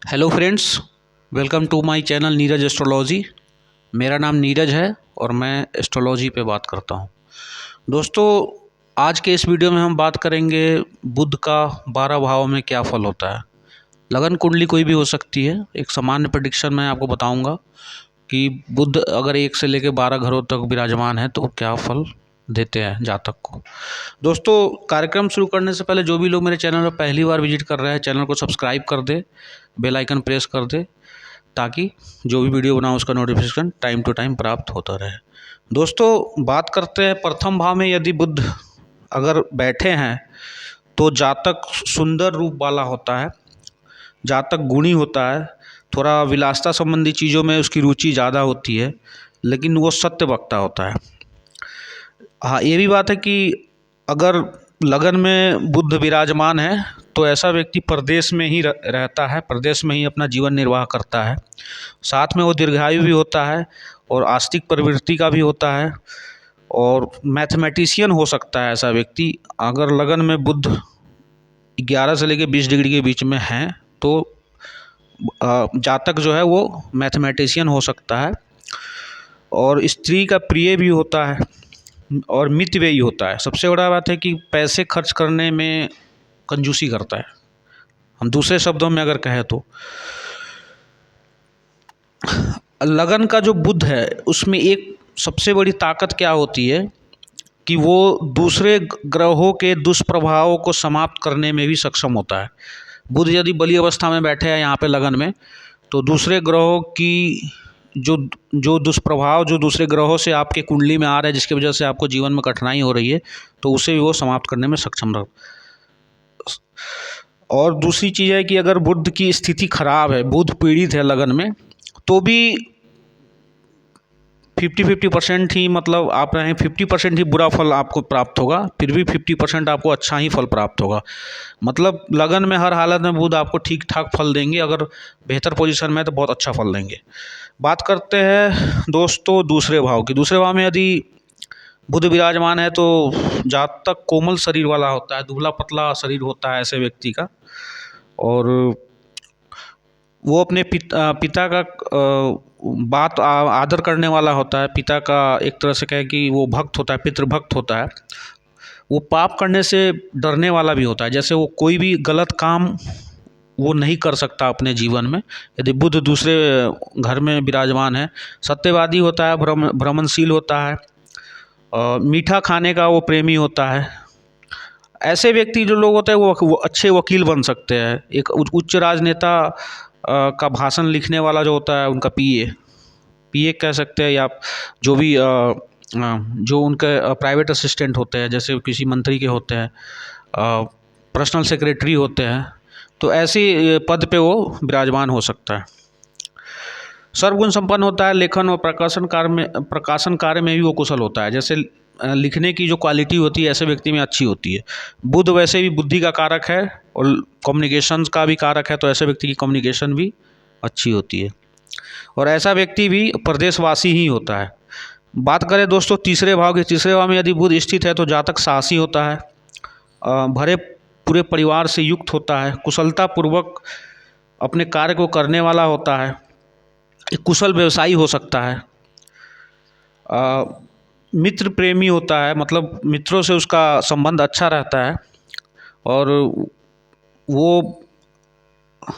Hello friends, welcome to my channel Neeraj astrology. मेरा नाम नीरज है और मैं एस्ट्रोलॉजी पे बात करता हूँ। दोस्तों, आज के इस वीडियो में हम बात करेंगे बुध का 12 भाव में क्या फल होता है। लगन कुंडली कोई भी हो सकती है। एक सामान्य प्रेडिक्शन मैं आपको बताऊंगा कि बुध अगर 1 से लेकर 12 घरों तक विराजमान है तो क्या फल देते हैं जातक को। दोस्तों, कार्यक्रम शुरू करने से पहले जो भी लोग मेरे चैनल पर पहली बार विजिट कर रहे हैं, चैनल को सब्सक्राइब कर दे, बेल आइकन प्रेस कर दे, ताकि जो भी वीडियो बनाऊँ उसका नोटिफिकेशन टाइम टू टाइम प्राप्त होता रहे। दोस्तों, बात करते हैं प्रथम भाव में यदि बुध अगर बैठे हैं तो जातक सुंदर रूप वाला होता है, जातक गुणी होता है, थोड़ा विलासता संबंधी चीज़ों में उसकी रुचि ज़्यादा होती है, लेकिन वो सत्य वक्ता होता है। हाँ, ये भी बात है कि अगर लगन में बुध विराजमान है तो ऐसा व्यक्ति प्रदेश में ही रहता है, प्रदेश में ही अपना जीवन निर्वाह करता है। साथ में वो दीर्घायु भी होता है और आस्तिक प्रवृत्ति का भी होता है और मैथमेटिशियन हो सकता है ऐसा व्यक्ति। अगर लगन में बुध 11 से लेकर 20 डिग्री के बीच में है तो जातक जो है वो मैथमेटिशियन हो सकता है और स्त्री का प्रिय भी होता है और मितव्ययी होता है। सबसे बड़ा बात है कि पैसे खर्च करने में कंजूसी करता है। हम दूसरे शब्दों में अगर कहें तो लगन का जो बुध है उसमें एक सबसे बड़ी ताकत क्या होती है कि वो दूसरे ग्रहों के दुष्प्रभावों को समाप्त करने में भी सक्षम होता है। बुध यदि बली अवस्था में बैठे हैं यहाँ पे लगन में, तो दूसरे ग्रहों की जो जो दुष्प्रभाव जो दूसरे ग्रहों से आपके कुंडली में आ रहे हैं, जिसकी वजह से आपको जीवन में कठिनाई हो रही है, तो उसे भी वो समाप्त करने में सक्षम रह। और दूसरी चीज़ है कि अगर बुध की स्थिति खराब है, बुध पीड़ित है लगन में, तो भी 50-50% ही, मतलब आप रहें 50% ही बुरा फल आपको प्राप्त होगा, फिर भी 50% आपको अच्छा ही फल प्राप्त होगा। मतलब लगन में हर हालत में बुध आपको ठीक ठाक फल देंगे, अगर बेहतर पोजीशन में है तो बहुत अच्छा फल देंगे। बात करते हैं दोस्तों दूसरे भाव की। दूसरे भाव में यदि बुध विराजमान है तो जातक कोमल शरीर वाला होता है, दुबला पतला शरीर होता है ऐसे व्यक्ति का, और वो अपने पिता का बात आदर करने वाला होता है। पिता का एक तरह से कहें कि वो भक्त होता है, पितृभक्त होता है। वो पाप करने से डरने वाला भी होता है, जैसे वो कोई भी गलत काम वो नहीं कर सकता अपने जीवन में यदि बुध दूसरे घर में विराजमान है। सत्यवादी होता है, भ्रमणशील होता है, मीठा खाने का वो प्रेमी होता है। ऐसे व्यक्ति जो लोग होते हैं वो अच्छे वकील बन सकते हैं। एक उच्च राजनेता का भाषण लिखने वाला जो होता है, उनका पीए कह सकते हैं, या जो भी जो उनके प्राइवेट असिस्टेंट होते हैं, जैसे किसी मंत्री के होते हैं, पर्सनल सेक्रेटरी होते हैं, तो ऐसी पद पे वो विराजमान हो सकता है। सर्वगुण संपन्न होता है। लेखन और प्रकाशन कार्य में भी वो कुशल होता है। जैसे लिखने की जो क्वालिटी होती है ऐसे व्यक्ति में अच्छी होती है। बुध वैसे भी बुद्धि का कारक है और कम्युनिकेशन का भी कारक है, तो ऐसे व्यक्ति की कम्युनिकेशन भी अच्छी होती है और ऐसा व्यक्ति भी प्रदेशवासी ही होता है। बात करें दोस्तों तीसरे भाव की। तीसरे भाव में यदि बुध स्थित है तो जातक साहसी होता है, भरे पूरे परिवार से युक्त होता है, कुशलतापूर्वक अपने कार्य को करने वाला होता है, एक कुशल व्यवसायी हो सकता है, मित्र प्रेमी होता है, मतलब मित्रों से उसका संबंध अच्छा रहता है और वो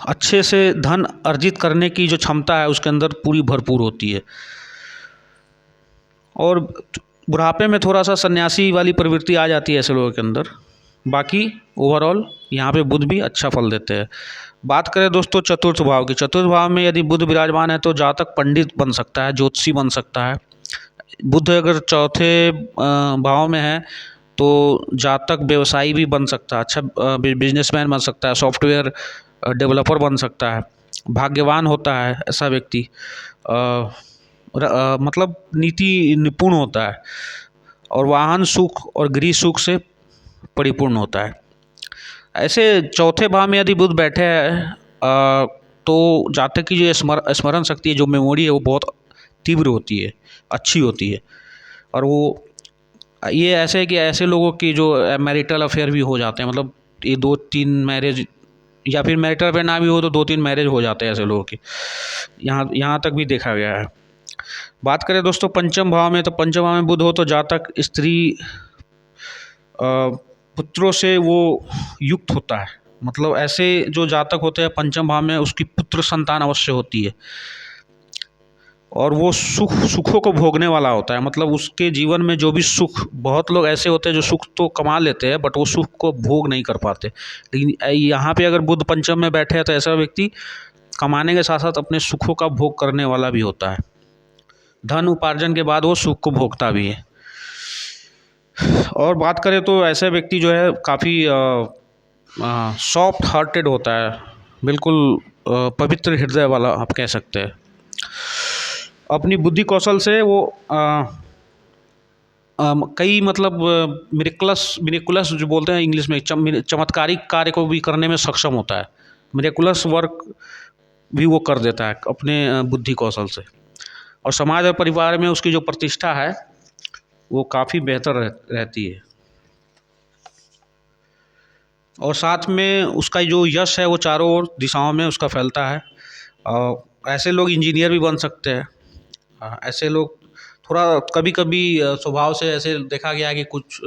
अच्छे से धन अर्जित करने की जो क्षमता है उसके अंदर पूरी भरपूर होती है। और बुढ़ापे में थोड़ा सा सन्यासी वाली प्रवृत्ति आ जाती है ऐसे लोगों के अंदर। बाकी ओवरऑल यहाँ पे बुध भी अच्छा फल देते हैं। बात करें दोस्तों चतुर्थ भाव की। चतुर्थ भाव में यदि बुध विराजमान है तो जातक पंडित बन सकता है, ज्योतिषी बन सकता है। बुध अगर चौथे भाव में है तो जातक व्यवसायी भी बन सकता है, अच्छा बिजनेसमैन बन सकता है, सॉफ्टवेयर डेवलपर बन सकता है, भाग्यवान होता है ऐसा व्यक्ति, मतलब नीति निपुण होता है और वाहन सुख और गृह सुख से परिपूर्ण होता है। ऐसे चौथे भाव में यदि बुध बैठे हैं तो जातक की जो स्मरण शक्ति है, जो मेमोरी है, वो बहुत तीव्र होती है, अच्छी होती है। और वो ये ऐसे है कि ऐसे लोगों की जो मैरिटल अफेयर भी हो जाते हैं, मतलब ये 2-3 मैरिज या फिर मैटर पे ना भी हो तो 2-3 मैरिज हो जाते हैं ऐसे लोगों के, यहाँ यहाँ तक भी देखा गया है। बात करें दोस्तों पंचम भाव में, तो पंचम भाव में बुध हो तो जातक स्त्री पुत्रों से वो युक्त होता है। मतलब ऐसे जो जातक होते हैं पंचम भाव में, उसकी पुत्र संतान अवश्य होती है और वो सुखों को भोगने वाला होता है। मतलब उसके जीवन में जो भी सुख, बहुत लोग ऐसे होते हैं जो सुख तो कमा लेते हैं बट वो सुख को भोग नहीं कर पाते, लेकिन यहाँ पे अगर बुध पंचम में बैठे हैं तो ऐसा व्यक्ति कमाने के साथ साथ अपने सुखों का भोग करने वाला भी होता है। धन उपार्जन के बाद वो सुख को भोगता भी है। और बात करें तो ऐसा व्यक्ति जो है काफ़ी सॉफ्ट हार्टेड होता है, बिल्कुल पवित्र हृदय वाला आप कह सकते हैं। अपनी बुद्धि कौशल से वो कई मतलब मिरेकुलस जो बोलते हैं इंग्लिश में, चमत्कारिक कार्य को भी करने में सक्षम होता है। मिरेकुलस वर्क भी वो कर देता है अपने बुद्धि कौशल से। और समाज और परिवार में उसकी जो प्रतिष्ठा है वो काफ़ी बेहतर रहती है। और साथ में उसका जो यश है वो चारों ओर दिशाओं में उसका फैलता है। ऐसे लोग इंजीनियर भी बन सकते हैं। ऐसे लोग थोड़ा कभी कभी स्वभाव से ऐसे देखा गया है कि कुछ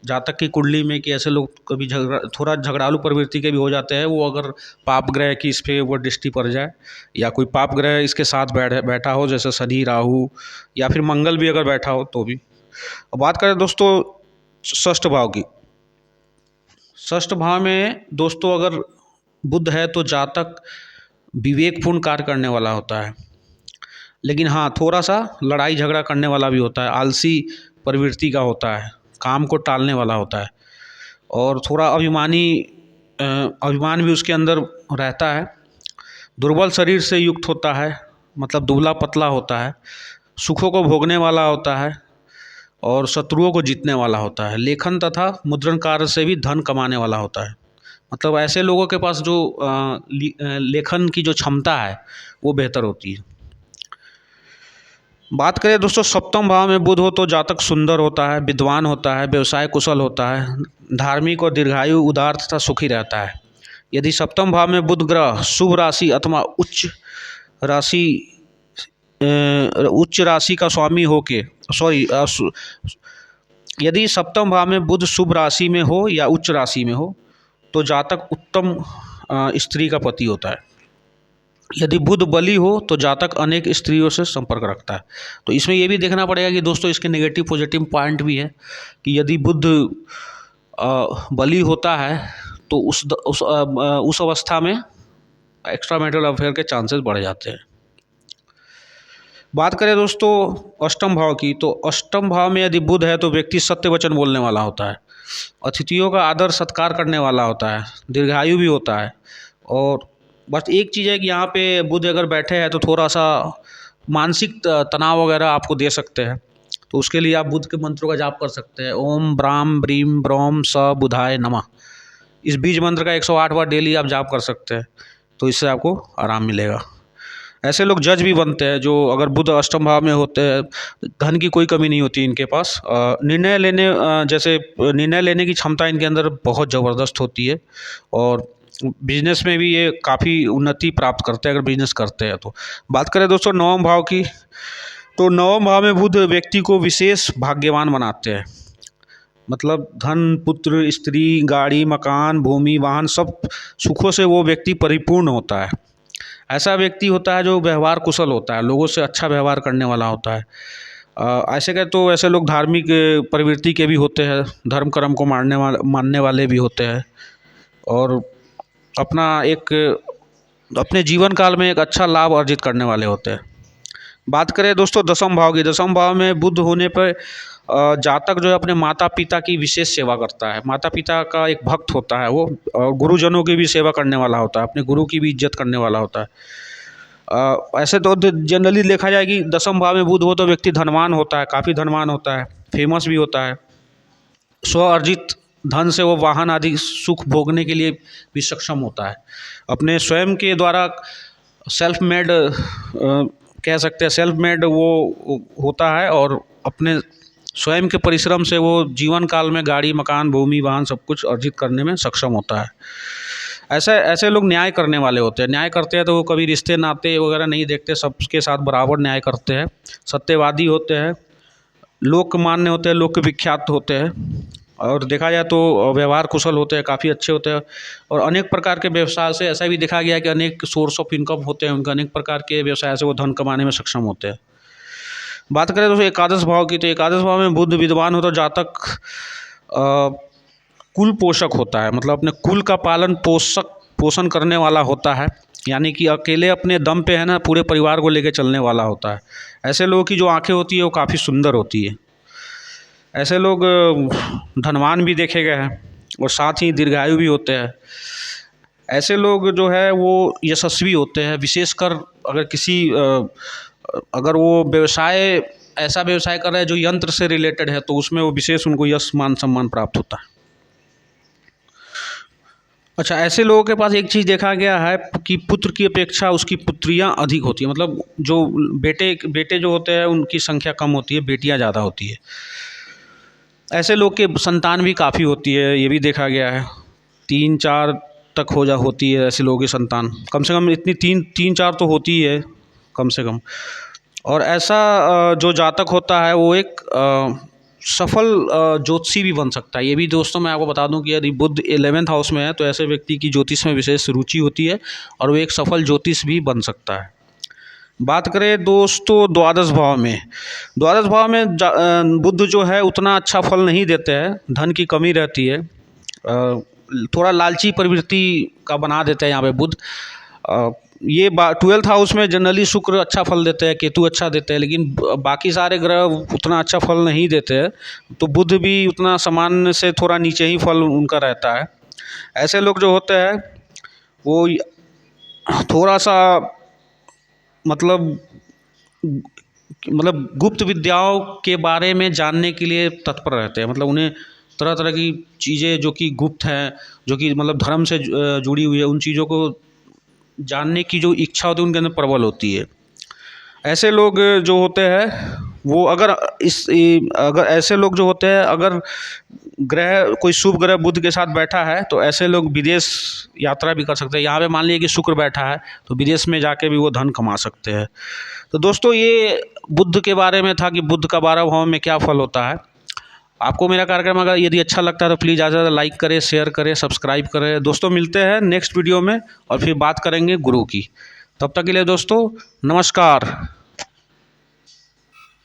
जातक की कुंडली में कि ऐसे लोग कभी थोड़ा झगड़ालू प्रवृत्ति के भी हो जाते हैं। वो अगर पाप ग्रह की इस पर वो दृष्टि पड़ जाए या कोई पाप ग्रह इसके साथ बैठा हो, जैसे शनि, राहु या फिर मंगल भी अगर बैठा हो तो भी। अब बात करें दोस्तों षष्ठ भाव की। षष्ठ भाव में दोस्तों अगर बुध है तो जातक विवेकपूर्ण कार्य करने वाला होता है, लेकिन हाँ थोड़ा सा लड़ाई झगड़ा करने वाला भी होता है, आलसी प्रवृत्ति का होता है, काम को टालने वाला होता है और थोड़ा अभिमान भी उसके अंदर रहता है। दुर्बल शरीर से युक्त होता है, मतलब दुबला पतला होता है, सुखों को भोगने वाला होता है और शत्रुओं को जीतने वाला होता है। लेखन तथा मुद्रण कार्य से भी धन कमाने वाला होता है। मतलब ऐसे लोगों के पास जो लेखन की जो क्षमता है वो बेहतर होती है। बात करें दोस्तों सप्तम भाव में बुध हो तो जातक सुंदर होता है, विद्वान होता है, व्यवसाय कुशल होता है, धार्मिक और दीर्घायु, उदार तथा सुखी रहता है। यदि सप्तम भाव में बुध ग्रह शुभ राशि अथवा उच्च राशि का स्वामी होके यदि सप्तम भाव में बुध शुभ राशि में हो या उच्च राशि में हो तो जातक उत्तम स्त्री का पति होता है। यदि बुध बली हो तो जातक अनेक स्त्रियों से संपर्क रखता है। तो इसमें ये भी देखना पड़ेगा कि दोस्तों इसके नेगेटिव पॉजिटिव पॉइंट भी है कि यदि बुध बली होता है तो उस अवस्था में एक्स्ट्रा मैरिटल अफेयर के चांसेस बढ़ जाते हैं। बात करें दोस्तों अष्टम भाव की, तो अष्टम भाव में यदि बुध है तो व्यक्ति सत्य वचन बोलने वाला होता है, अतिथियों का आदर सत्कार करने वाला होता है, दीर्घायु भी होता है। और बस एक चीज़ है कि यहाँ पे बुध अगर बैठे हैं तो थोड़ा सा मानसिक तनाव वगैरह आपको दे सकते हैं। तो उसके लिए आप बुध के मंत्रों का जाप कर सकते हैं। ओम ब्राम ब्रीम ब्रोम स बुधाय नमः, इस बीज मंत्र का 108 बार डेली आप जाप कर सकते हैं, तो इससे आपको आराम मिलेगा। ऐसे लोग जज भी बनते हैं जो अगर बुध अष्टम भाव में होते हैं, धन की कोई कमी नहीं होती इनके पास। निर्णय लेने की क्षमता इनके अंदर बहुत ज़बरदस्त होती है और बिजनेस में भी ये काफ़ी उन्नति प्राप्त करते हैं अगर बिजनेस करते हैं तो। बात करें दोस्तों नवम भाव की, तो नवम भाव में बुध व्यक्ति को विशेष भाग्यवान बनाते हैं। मतलब धन, पुत्र, स्त्री, गाड़ी, मकान, भूमि, वाहन सब सुखों से वो व्यक्ति परिपूर्ण होता है। ऐसा व्यक्ति होता है जो व्यवहार कुशल होता है, लोगों से अच्छा व्यवहार करने वाला होता है। ऐसे कहें तो ऐसे लोग धार्मिक प्रवृत्ति के भी होते हैं, धर्म कर्म को मानने वाले भी होते हैं और अपने जीवन काल में एक अच्छा लाभ अर्जित करने वाले होते हैं। बात करें दोस्तों दसम भाव की, दसम भाव में बुध होने पर जातक जो है अपने माता पिता की विशेष सेवा करता है, माता पिता का एक भक्त होता है वो, और गुरुजनों की भी सेवा करने वाला होता है, अपने गुरु की भी इज्जत करने वाला होता है। ऐसे तो जनरली देखा जाए कि दसम भाव में बुध हो तो व्यक्ति धनवान होता है, काफ़ी धनवान होता है, फेमस भी होता है। स्व अर्जित धन से वो वाहन आदि सुख भोगने के लिए भी सक्षम होता है। अपने स्वयं के द्वारा सेल्फ मेड कह सकते हैं, सेल्फ मेड वो होता है और अपने स्वयं के परिश्रम से वो जीवन काल में गाड़ी, मकान, भूमि, वाहन सब कुछ अर्जित करने में सक्षम होता है। ऐसे ऐसे लोग न्याय करने वाले होते हैं। न्याय करते हैं तो वो कभी रिश्ते नाते वगैरह नहीं देखते, सबके साथ बराबर न्याय करते हैं। सत्यवादी होते हैं, लोकमान्य होते हैं, लोक विख्यात होते हैं, और देखा जाए तो व्यवहार कुशल होते हैं, काफ़ी अच्छे होते हैं। और अनेक प्रकार के व्यवसाय से ऐसा भी देखा गया है कि अनेक सोर्स ऑफ इनकम होते हैं उनके, अनेक प्रकार के व्यवसाय से वो धन कमाने में सक्षम होते हैं। बात करें तो एकादश भाव की, तो एकादश भाव में बुध विद्वान हो तो जातक कुल पोषक होता है, मतलब अपने कुल का पालन पोषण करने वाला होता है। यानी कि अकेले अपने दम पे है ना, पूरे परिवार को लेकर चलने वाला होता है। ऐसे लोगों की जो आंखें होती है वो काफ़ी सुंदर होती है। ऐसे लोग धनवान भी देखे गए हैं और साथ ही दीर्घायु भी होते हैं। ऐसे लोग जो है वो यशस्वी होते हैं, विशेषकर अगर वो ऐसा व्यवसाय कर रहे हैं जो यंत्र से रिलेटेड है, तो उसमें वो विशेष उनको यश मान सम्मान प्राप्त होता है। अच्छा, ऐसे लोगों के पास एक चीज़ देखा गया है कि पुत्र की अपेक्षा उसकी पुत्रियां अधिक होती हैं, मतलब जो बेटे जो होते हैं उनकी संख्या कम होती है, बेटियां ज़्यादा होती है। ऐसे लोग के संतान भी काफ़ी होती है, ये भी देखा गया है। 3-4 तक होती है ऐसे लोगों की संतान, कम से कम इतनी 3-4 तो होती ही है कम से कम। और ऐसा जो जातक होता है वो एक सफल ज्योतिषी भी बन सकता है। ये भी दोस्तों मैं आपको बता दूं कि यदि बुध 11वें हाउस में है तो ऐसे व्यक्ति की ज्योतिष में विशेष रुचि होती है और वो एक सफल ज्योतिष भी बन सकता है। बात करें दोस्तों द्वादश भाव में, बुध जो है उतना अच्छा फल नहीं देते हैं, धन की कमी रहती है, थोड़ा लालची प्रवृत्ति का बना देते हैं यहाँ पे बुध। ये 12th हाउस में जनरली शुक्र अच्छा फल देते हैं, केतु अच्छा देते हैं, लेकिन बाकी सारे ग्रह उतना अच्छा फल नहीं देते हैं, तो बुध भी उतना सामान्य से थोड़ा नीचे ही फल उनका रहता है। ऐसे लोग जो होते हैं वो थोड़ा सा मतलब गुप्त विद्याओं के बारे में जानने के लिए तत्पर रहते हैं, मतलब उन्हें तरह तरह की चीज़ें जो कि गुप्त हैं, जो कि मतलब धर्म से जुड़ी हुई है, उन चीज़ों को जानने की जो इच्छा होती है उनके अंदर प्रबल होती है। ऐसे लोग जो होते हैं वो अगर ऐसे लोग जो होते हैं, अगर कोई शुभ ग्रह बुध के साथ बैठा है तो ऐसे लोग विदेश यात्रा भी कर सकते हैं। यहाँ पे मान लीजिए कि शुक्र बैठा है तो विदेश में जाके भी वो धन कमा सकते हैं। तो दोस्तों ये बुध के बारे में था कि बुध का 12 भाव में क्या फल होता है। आपको मेरा कार्यक्रम अगर यदि अच्छा लगता है तो प्लीज़ ज़्यादा लाइक करें, शेयर करें, सब्सक्राइब करें। दोस्तों मिलते हैं नेक्स्ट वीडियो में और फिर बात करेंगे गुरु की। तब तक के लिए दोस्तों नमस्कार।